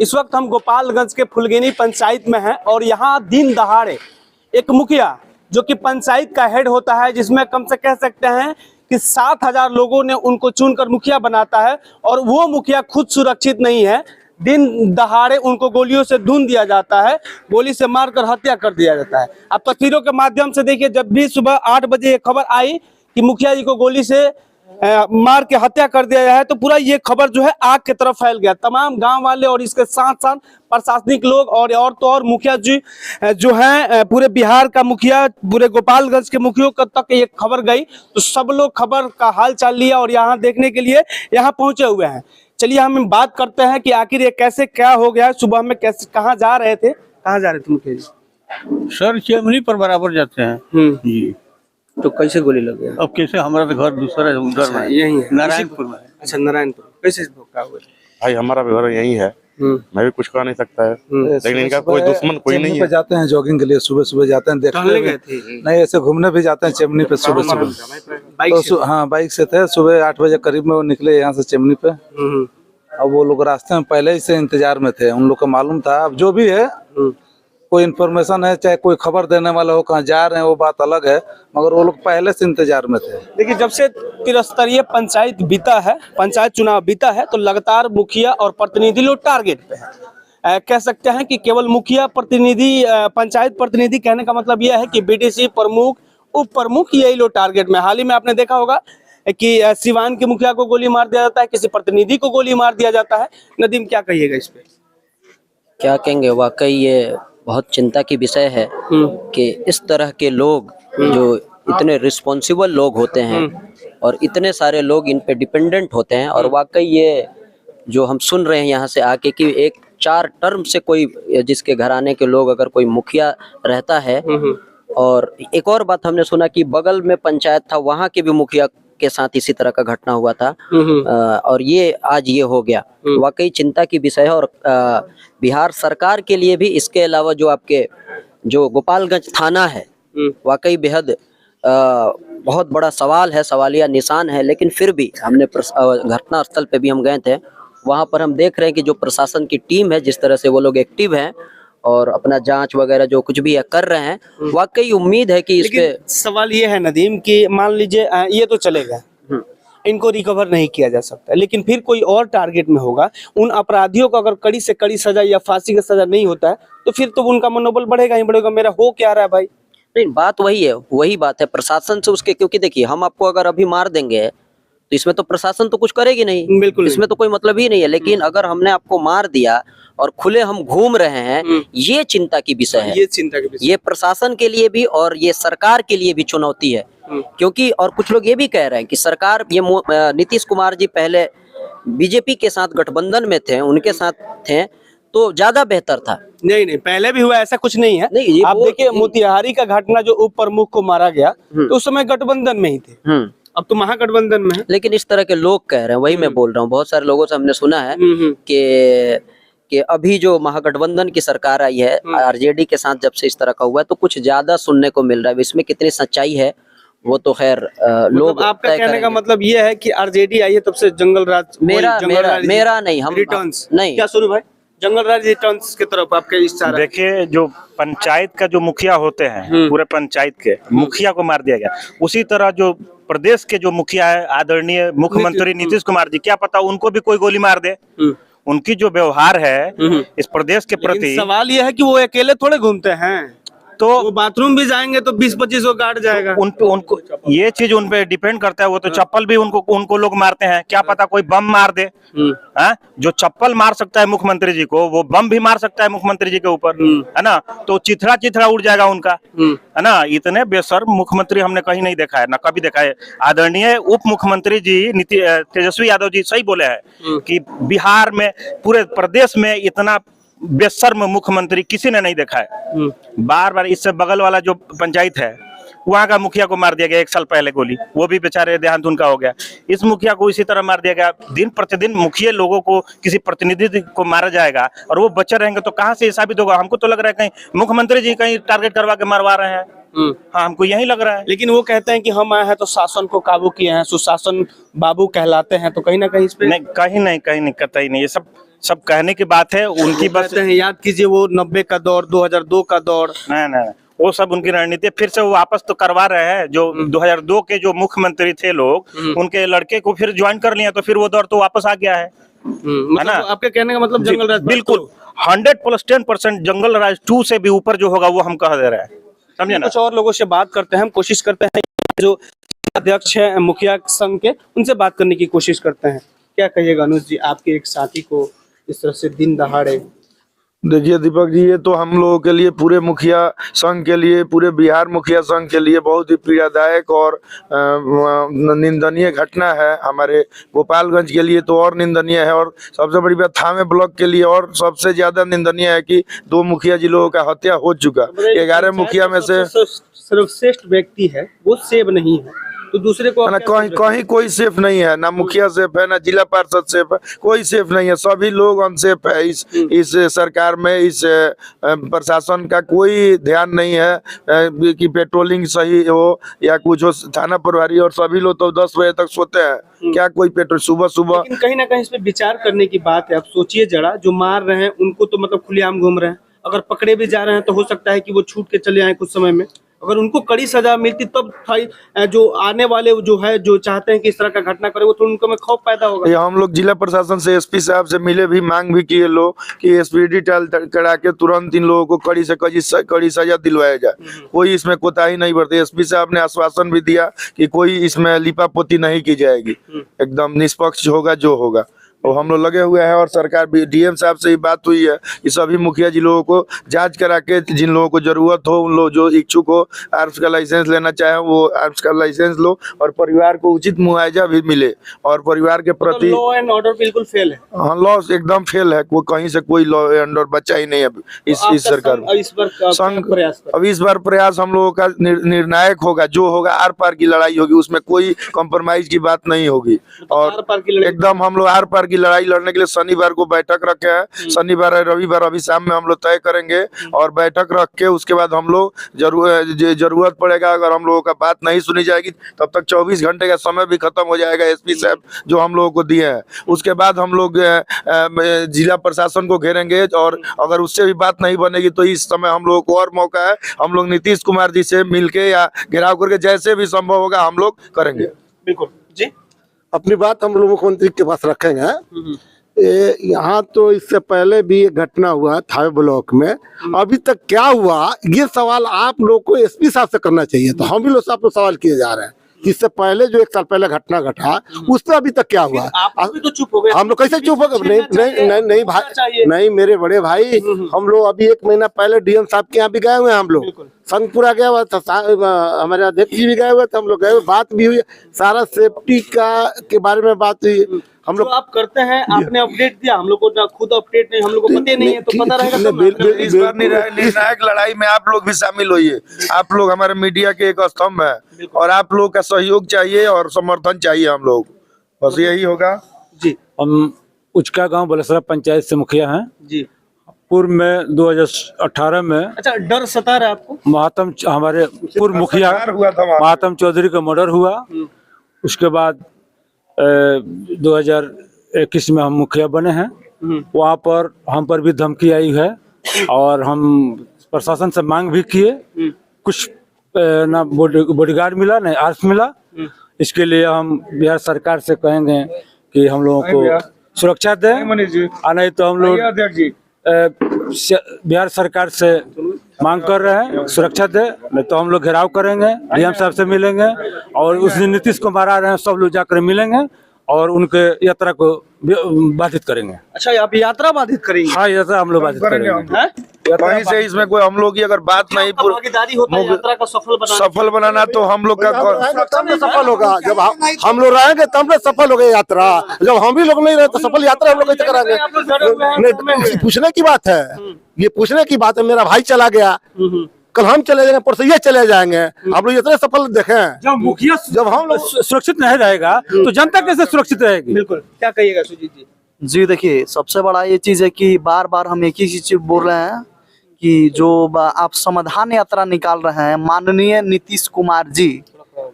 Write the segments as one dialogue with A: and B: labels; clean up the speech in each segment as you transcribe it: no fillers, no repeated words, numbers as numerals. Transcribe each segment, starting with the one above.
A: इस वक्त हम गोपालगंज के फुलगेनी पंचायत में हैं और यहाँ दिन दहाड़े एक मुखिया जो कि पंचायत का हेड होता है, जिसमें कम से कह सकते हैं कि 7,000 लोगों ने उनको चुनकर मुखिया बनाता है और वो मुखिया खुद सुरक्षित नहीं है। दिन दहाड़े उनको गोलियों से धुन दिया जाता है, गोली से मारकर हत्या कर दिया जाता है। आप तस्वीरों के माध्यम से देखिए, जब भी सुबह 8 बजे ये खबर आई कि मुखिया जी को गोली से मार के हत्या कर दिया है, तो पूरा ये खबर जो है आग की तरफ फैल गया। तमाम गांव वाले और इसके साथ साथ प्रशासनिक लोग और तो और मुखिया जी जो हैं, पूरे बिहार का मुखिया, पूरे गोपालगंज के मुखियों तक ये खबर गई, तो सब लोग खबर का हाल चाल लिया और यहाँ देखने के लिए यहाँ पहुंचे हुए हैं। चलिए हम बात करते हैं कि आखिर ये कैसे क्या हो गया, सुबह में कैसे कहाँ जा रहे थे मुखिया जी?
B: सर चेमनी पर बराबर जाते हैं जी।
A: तो कैसे गोली लग गया?
B: अब कैसे, हमारा तो घर दूसरा है, उधर में
A: यही है
B: नारायणपुर में।
A: अच्छा, नारायणपुर। कैसे धोखा हुआ?
C: भाई हमारा भी घर यही है, मैं भी कुछ कह नहीं सकता है, लेकिन इनका कोई दुश्मन कोई नहीं है।
D: जाते हैं जॉगिंग के लिए, सुबह सुबह जाते हैं, देखने गए थे नहीं, ऐसे घूमने भी जाते हैं चिमनी पे सुबह सुबह। तो हाँ, बाइक से थे, सुबह 8 बजे करीब में वो निकले यहाँ से चिमनी पे। अब वो लोग रास्ते में पहले ही से इंतजार में थे, उन लोग को मालूम था। अब जो भी है, कोई इन्फॉर्मेशन है, चाहे कोई खबर देने वाला हो, कहाँ जा रहे हैं वो बात अलग है, मगर वो लोग पहले से इंतजार में थे।
A: देखिए, जब से त्रिस्तरीय पंचायत बीता है, पंचायत चुनाव बीता है, तो लगातार मुखिया और प्रतिनिधि लोग टारगेट पे है। कह सकते हैं कि केवल मुखिया प्रतिनिधि, पंचायत प्रतिनिधि कहने का मतलब यह है कि बीडीसी प्रमुख, उप प्रमुख, यही लोग टारगेट में। हाल ही में आपने देखा होगा कि सिवान के मुखिया को गोली मार दिया जाता है, किसी प्रतिनिधि को गोली मार दिया जाता है। नदीम, क्या कहिएगा इस पे?
E: क्या कहेंगे, वाकई ये बहुत चिंता की विषय है कि इस तरह के लोग जो इतने रिस्पॉन्सिबल लोग होते हैं और इतने सारे लोग इन पे डिपेंडेंट होते हैं, और वाकई ये जो हम सुन रहे हैं यहाँ से आके कि एक 4 टर्म से कोई, जिसके घराने के लोग अगर कोई मुखिया रहता है। और एक और बात हमने सुना कि बगल में पंचायत था, वहाँ के भी मुखिया के साथ इसी तरह का घटना हुआ था, और ये आज ये हो गया। वाकई चिंता की विषय है। और बिहार सरकार के लिए भी इसके अलावा जो आपके जो गोपालगंज थाना है, वाकई बेहद बहुत बड़ा सवाल है, सवालिया निशान है। लेकिन फिर भी हमने घटना स्थल पे भी हम गए थे, वहाँ पर हम देख रहे हैं कि जो प्रशासन की टीम है, जिस तरह से वो लोग एक्टिव हैं और अपना जांच वगैरह जो कुछ भी कर रहे हैं, वाकई उम्मीद है कि इसके।
A: सवाल ये है नदीम कि मान लीजिए ये तो चलेगा, इनको रिकवर नहीं किया जा सकता, लेकिन फिर कोई और टारगेट में होगा, उन अपराधियों को अगर कड़ी से कड़ी सजा या फांसी का सजा नहीं होता है, तो फिर तो उनका मनोबल बढ़ेगा ही बढ़ेगा। मेरा हो क्या रहा है भाई?
E: नहीं, बात वही है, वही बात है प्रशासन से उसके, क्योंकि देखिए हम आपको अगर अभी मार देंगे तो इसमें तो प्रशासन तो कुछ करेगी नहीं,
A: बिल्कुल
E: इसमें तो कोई मतलब ही नहीं है। लेकिन अगर हमने आपको मार दिया और खुले हम घूम रहे हैं, ये चिंता की विषय है।
A: ये चिंता की विषय,
E: ये प्रशासन के लिए भी और ये सरकार के लिए भी चुनौती है। क्योंकि और कुछ लोग ये भी कह रहे हैं कि सरकार, ये नीतीश कुमार जी पहले बीजेपी के साथ गठबंधन में थे, उनके साथ थे तो ज्यादा बेहतर था।
A: नहीं, पहले भी हुआ, ऐसा कुछ नहीं है।
E: नहीं,
A: आप देखिए मोतिहारी का घटना, जो उप प्रमुख को मारा गया, तो उस समय गठबंधन में ही थे, अब तो महागठबंधन में है।
E: लेकिन इस तरह के लोग कह रहे हैं, वही मैं बोल रहा हूँ, बहुत सारे लोगों से हमने सुना है कि अभी जो महागठबंधन की सरकार आई है, आरजेडी के साथ जब से इस तरह का हुआ है, तो कुछ ज्यादा सुनने को मिल रहा है। इसमें कितनी सच्चाई है वो तो खैर लोग,
A: आपका कहने का मतलब ये है कि आरजेडी आई है तब से जंगल राज,
E: मेरा नहीं, हम
A: रिटर्न्स
E: नहीं,
A: क्या शुरू भाई, जंगल राज रिटर्न्स की तरफ आपके इशारा?
C: देखिए, जो पंचायत का जो मुखिया होते हैं, पूरे पंचायत के मुखिया को मार दिया गया, उसी तरह जो प्रदेश के जो मुखिया है, आदरणीय मुख्यमंत्री नीतीश कुमार जी, क्या पता उनको भी कोई गोली मार दे। उनकी जो व्यवहार है इस प्रदेश के प्रति,
A: सवाल यह है कि वो अकेले थोड़े घूमते हैं, तो वो बाथरूम भी जाएंगे तो 20-25 को गार्ड जाएगा।
C: उनको ये चीज उन पे डिपेंड करता है। वो तो चप्पल भी उनको लोग मारते हैं, क्या पता कोई बम मार दे। जो चप्पल मार सकता है मुख्यमंत्री जी को, वो बम भी मार सकता है मुख्यमंत्री जी के ऊपर, है ना, तो चिथड़ा उड़ जाएगा उनका, है ना। इतने बेशर्म मुख्यमंत्री हमने कहीं नहीं देखा है, ना कभी देखा है। आदरणीय उप मुख्यमंत्री जी तेजस्वी यादव जी सही बोले हैं कि बिहार में, पूरे प्रदेश में इतना बेशर्म मुख्यमंत्री किसी ने नहीं देखा है। बार बार इससे बगल वाला जो पंचायत है, वहाँ का मुखिया को मार दिया गया 1 साल पहले गोली, वो भी बेचारे देहांत उनका हो गया। इस मुखिया को इसी तरह मार दिया गया। दिन प्रतिदिन मुखिया लोगों को, किसी प्रतिनिधि को मारा जाएगा और वो बच्चे रहेंगे, तो कहाँ से ये साबित होगा? हमको तो लग रहा है कहीं मुख्यमंत्री जी कहीं टारगेट करवा के मरवा रहे हैं। हाँ, हमको यही लग रहा है।
A: लेकिन वो कहते हैं कि हम आए हैं तो शासन को काबू किए हैं, सुशासन बाबू कहलाते हैं, तो कहीं ना कहीं इस पे
C: नहीं, कहीं नहीं, कतई नहीं। ये सब सब कहने की बात है, उनकी बस
A: कहते हैं याद कीजिए वो 90 का दौर, 2002 का दौर।
C: नहीं, वो सब उनकी रणनीति फिर से वो वापस तो करवा रहे हैं। जो 2002 के जो मुख्यमंत्री थे लोग, उनके लड़के को फिर ज्वाइन कर लिया, तो फिर वो दौर तो वापस आ गया है
A: मतलब
C: ना?
A: आपके कहने का मतलब जंगल राज
C: बिल्कुल 100+10% जंगल राज 2 से भी ऊपर जो होगा वो हम कह दे रहे हैं, समझे ना?
A: कुछ और लोगों से बात करते हैं, हम कोशिश करते हैं जो अध्यक्ष है मुखिया संघ के, उनसे बात करने की कोशिश करते हैं। क्या कहिएगा अनुज जी, आपके एक साथी को इस तरह से दिन दहाड़े?
F: देखिए दीपक जी, ये तो हम लोगों के लिए, पूरे मुखिया संघ के लिए, पूरे बिहार मुखिया संघ के लिए बहुत ही पीड़ादायक और निंदनीय घटना है। हमारे गोपालगंज के लिए तो और निंदनीय है, और सबसे बड़ी बात थावे ब्लॉक के लिए और सबसे ज्यादा निंदनीय है कि 2 मुखिया जी लोगों का हत्या हो चुका। 11 मुखिया में से
A: सर्वश्रेष्ठ व्यक्ति है वो सेव नहीं है, तो दूसरे को
F: ना कहीं कोई सेफ नहीं है, ना मुखिया सेफ है, ना जिला पार्षद सेफ है, कोई सेफ नहीं है। सभी लोग अनसेफ है इस सरकार में। इस प्रशासन का कोई ध्यान नहीं है कि पेट्रोलिंग सही हो या कुछ हो। थाना प्रभारी और सभी लोग तो 10 बजे तक सोते हैं, क्या कोई पेट्रोल सुबह।
A: लेकिन कहीं ना कहीं इस पे विचार करने की बात है। आप सोचिए जरा, जो मार रहे हैं उनको तो मतलब खुलेआम घूम रहे हैं, अगर पकड़े भी जा रहे हैं तो हो सकता है कि वो छूट के चले आए कुछ समय में। अगर उनको कड़ी सजा मिलती तब जो आने वाले जो है, जो चाहते हैं कि इस तरह का घटना करे, वो तो उनको में खौफ पैदा होगा।
F: हम लोग जिला प्रशासन से एसपी साहब से मिले भी, मांग भी किए लोग कि एसपीडी करा के तुरंत इन लोगों को कड़ी सजा दिलवाया जाए। कोई इसमें कोताही नहीं बरती। एसपी साहब ने आश्वासन भी दिया कि कोई इसमें लिपापोती नहीं की जाएगी, एकदम निष्पक्ष होगा जो होगा। और हम लोग लगे हुए हैं, और सरकार भी, डीएम साहब से ही बात हुई है कि सभी मुखिया जी लोगों को जांच करा के, जिन लोगों को जरूरत हो, उन लोग जो इच्छुक हो, आर्म्स का लाइसेंस लेना चाहे वो आर्म्स का लाइसेंस लो, और परिवार को उचित मुआवजा भी मिले। और परिवार के प्रति
A: लॉ एंड ऑर्डर बिल्कुल फेल है।
F: हाँ, लॉ एकदम फेल है। वो कहीं से कोई लॉ एंड ऑर्डर बचा ही नहीं है इस सरकार में। अब इस बार प्रयास हम लोगों का निर्णायक होगा, जो होगा आर पार की लड़ाई होगी, उसमें कोई कॉम्प्रोमाइज की बात नहीं होगी। और एकदम हम लोग आर पार की लड़ाई लड़ने के लिए शनिवार को बैठक रखे हैं। शनिवार रविवार अभी शाम में हम लोग तय करेंगे, और बैठक रख के उसके बाद हम लोग जरूरत पड़ेगा, अगर हम लोगों का बात नहीं सुनी जाएगी तब तक 24 घंटे का समय भी खत्म हो जाएगा एसपी साहब जो हम लोगों को दिए हैं। उसके बाद हम लोग जिला प्रशासन को घेरेंगे, और अगर उससे भी बात नहीं बनेगी तो इस समय हम लोगों को और मौका है। हम लोग नीतीश कुमार जी से मिलके या घेराव करके जैसे भी संभव होगा हम लोग करेंगे।
A: बिल्कुल जी,
G: अपनी बात हम लोग मुख्यमंत्री के पास रखेंगे। यहाँ तो इससे पहले भी एक घटना हुआ थावे ब्लॉक में, अभी तक क्या हुआ ये सवाल आप लोग को एसपी साहब से करना चाहिए। तो हम भी लोग आपको सवाल किए जा रहे हैं, इससे पहले जो 1 साल पहले घटना घटा उससे अभी तक क्या हुआ।
A: आप भी तो चुप हो गए।
G: हम लोग कैसे चुप हो गए? नहीं भाई, नहीं मेरे बड़े भाई, हम लोग अभी 1 महीना पहले डीएम साहब के यहाँ भी गए हुए हैं। हम लोग संगपुरा गया हुआ था, हमारे अध्यक्ष जी भी गए हुए थे, हम लोग गए हुए, बात भी हुई, सारा सेफ्टी के बारे में बात हुई। हम लोग
A: आप करते हैं, आपने अपडेट दिया, हम लोग को ना खुद अपडेट नहीं, हम लोग को पता नहीं है, तो पता रहेगा तब।
F: इस बार निर्णायक लड़ाई में आप लोग भी शामिल होइए। आप लोग हमारे मीडिया के एक स्तंभ है, और आप लोग का सहयोग चाहिए और समर्थन चाहिए हम लोग, बस यही होगा
A: जी।
H: हम उचका गांव बलसरा पंचायत से मुखिया हैं
A: जी।
H: पूर्व में 2018 में
A: अच्छा, डर सता रहा है आपको?
H: महात्म हमारे पूर्व मुखिया महात्म चौधरी का मर्डर हुआ। उसके बाद 2021 में हम मुखिया बने हैं। वहाँ पर हम पर भी धमकी आई है, और हम प्रशासन से मांग भी किए। कुछ ना बॉडीगार्ड मिला, ना आर्म्स मिला। इसके लिए हम बिहार सरकार से कहेंगे कि हम लोगों को सुरक्षा दें, और नहीं तो हम लोग बिहार सरकार से मांग कर रहे हैं सुरक्षा दे, नहीं तो हम लोग घेराव करेंगे, डीएम साहब से मिलेंगे, और उस दिन नीतीश कुमार आ रहे हैं, सब लोग जाकर मिलेंगे और उनके यात्रा को बाधित करेंगे।
A: अच्छा, आप यात्रा बाधित करेंगे?
H: हाँ, यात्रा हम लोग बाधित करेंगे।
F: वहीं से इसमें कोई हम लोग की अगर बात नहीं
A: भागीदारी होता है यात्रा का
F: सफल बनाना, तो हम लोग का
G: तब सफल होगा। जब हम लोग रहेंगे तब ना सफल होगा यात्रा। जब हम भी लोग नहीं रहे तो सफल यात्रा हम लोग कैसे कराएंगे? पूछने की बात है, ये पूछने की बात है। मेरा भाई चला गया, कल हम चले जाएंगे, परसों ये चले जाएंगे। आप लोग इतने सफल देखें।
H: जब हम लोग सुरक्षित नहीं रहेगा तो जनता कैसे सुरक्षित रहेगी?
A: बिल्कुल। क्या कहिएगा सुजीत जी?
I: जी देखिए, सबसे बड़ा ये चीज है कि बार बार हम एक ही चीज बोल रहे हैं कि जो आप समाधान यात्रा निकाल रहे हैं, माननीय नीतीश कुमार जी,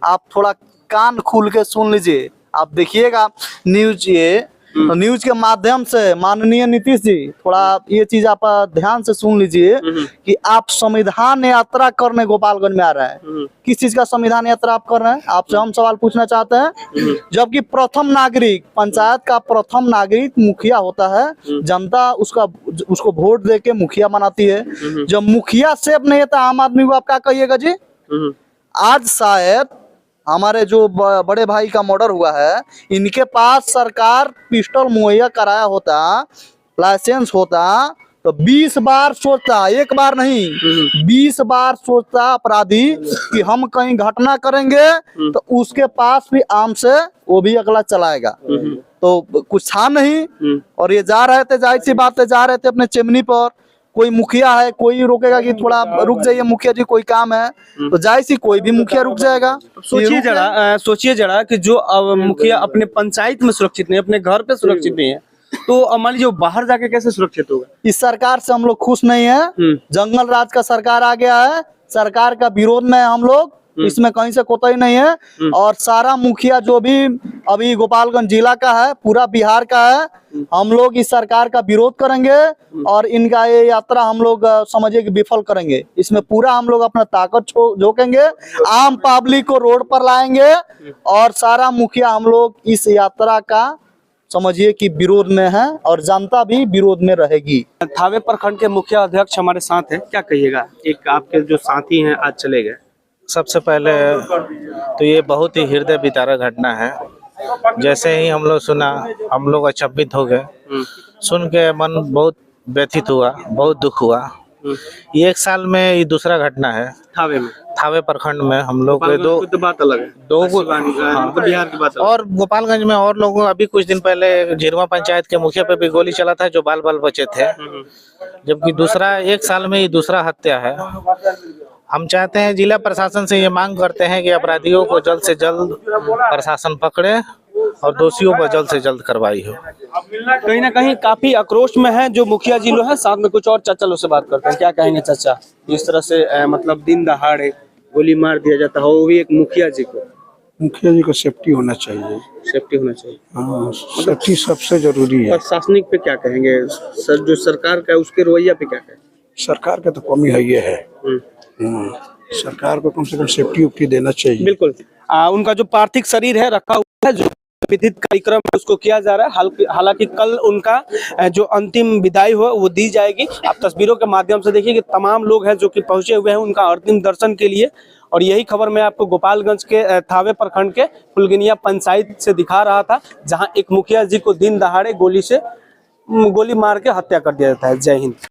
I: आप थोड़ा कान खोल के सुन लीजिए। आप देखिएगा न्यूज, ये तो न्यूज के माध्यम से माननीय नीतीश जी थोड़ा ये चीज आप ध्यान से सुन लीजिए कि आप संविधान यात्रा करने गोपालगंज में आ रहे हैं। किस चीज का संविधान यात्रा आप कर रहे हैं, आपसे हम सवाल पूछना चाहते हैं। जबकि प्रथम नागरिक, पंचायत का प्रथम नागरिक मुखिया होता है, जनता उसको वोट दे के मुखिया बनाती है। जब मुखिया सेफ नहीं है तो आम आदमी को आप क्या कहिएगा जी। आज शायद हमारे जो बड़े भाई का मर्डर हुआ है, इनके पास सरकार पिस्टल मुहैया कराया होता, लाइसेंस होता, तो 20 बार सोचता, एक बार नहीं 20 बार सोचता अपराधी कि हम कहीं घटना करेंगे तो उसके पास भी आम से वो भी अगला चलाएगा। तो कुछ था नहीं, और ये जा रहे थे, जाहिर सी बात है जा रहे थे अपने चिमनी पर। कोई मुखिया है, कोई रोकेगा कि थोड़ा रुक जाइए मुखिया जी कोई काम है, तो जाहिर सी कोई भी मुखिया रुक जाएगा।
A: सोचिए जरा कि जो मुखिया अपने पंचायत में सुरक्षित नहीं, अपने घर पे सुरक्षित नहीं है, तो मान लीजिए बाहर जाके कैसे सुरक्षित होगा।
I: इस सरकार से हम लोग खुश नहीं है। जंगल राज का सरकार आ गया है, सरकार का विरोध में हम लोग, इसमें कहीं से कोताही नहीं है। और सारा मुखिया जो भी अभी गोपालगंज जिला का है, पूरा बिहार का है, हम लोग इस सरकार का विरोध करेंगे और इनका ये यात्रा हम लोग समझिए कि विफल करेंगे। इसमें पूरा हम लोग अपना ताकत झोंकेंगे, आम पब्लिक को रोड पर लाएंगे और सारा मुखिया हम लोग इस यात्रा का समझिए कि विरोध में है और जनता भी विरोध में रहेगी।
A: थावे प्रखंड के मुखिया अध्यक्ष हमारे साथ हैं, क्या कहिएगा। एक आपके जो साथी हैं आज चले गए।
J: सबसे पहले तो ये बहुत ही हृदय विदारक घटना है। जैसे ही हम लोग सुना, हम लोग अचंभित हो गए। सुन के मन बहुत व्यथित हुआ, बहुत दुख हुआ। ये 1 साल में ये दूसरा घटना है थावे प्रखंड में। हम लोग
A: तो बात अलग है, बिहार की बात।
J: और गोपालगंज में और लोगों, अभी कुछ दिन पहले झिरवा पंचायत के मुखिया पे भी गोली चला था, जो बाल बाल बचे थे। जबकि दूसरा 1 साल में ये दूसरा हत्या है। हम चाहते हैं, जिला प्रशासन से ये मांग करते हैं कि अपराधियों को जल्द से जल्द प्रशासन पकड़े और दोषियों पर जल्द से जल्द कार्रवाई हो।
A: कहीं ना कहीं काफी आक्रोश में है जो मुखिया जी लोग हैं। साथ में कुछ और चाचा लोग से बात करते हैं। क्या कहेंगे चाचा, इस तरह से मतलब दिन दहाड़े गोली मार दिया जाता है, वो भी एक मुखिया जी को।
K: मुखिया जी को सेफ्टी होना चाहिए,
A: सेफ्टी होना चाहिए।
K: हाँ, सेफ्टी सबसे जरूरी है।
A: प्रशासनिक पे क्या कहेंगे, सर जो सरकार का है उसके रवैया पे क्या कहेंगे।
K: सरकार का तो कमी है, ये है सरकार को कम से कम सेफ्टी उफ्टी देना चाहिए।
A: बिल्कुल। उनका जो पार्थिव शरीर है रखा हुआ है, जो विधित कार्यक्रम उसको किया जा रहा है। हालांकि कल उनका जो अंतिम विदाई हो वो दी जाएगी। आप तस्वीरों के माध्यम से देखिए कि तमाम लोग हैं जो कि पहुंचे हुए हैं उनका अंतिम दर्शन के लिए। और यही खबर मैं आपको गोपालगंज के थावे प्रखंड के फुलगनिया पंचायत से दिखा रहा था, जहां एक मुखिया जी को दिन दहाड़े गोली मार के हत्या कर दिया जाता है। जय हिंद।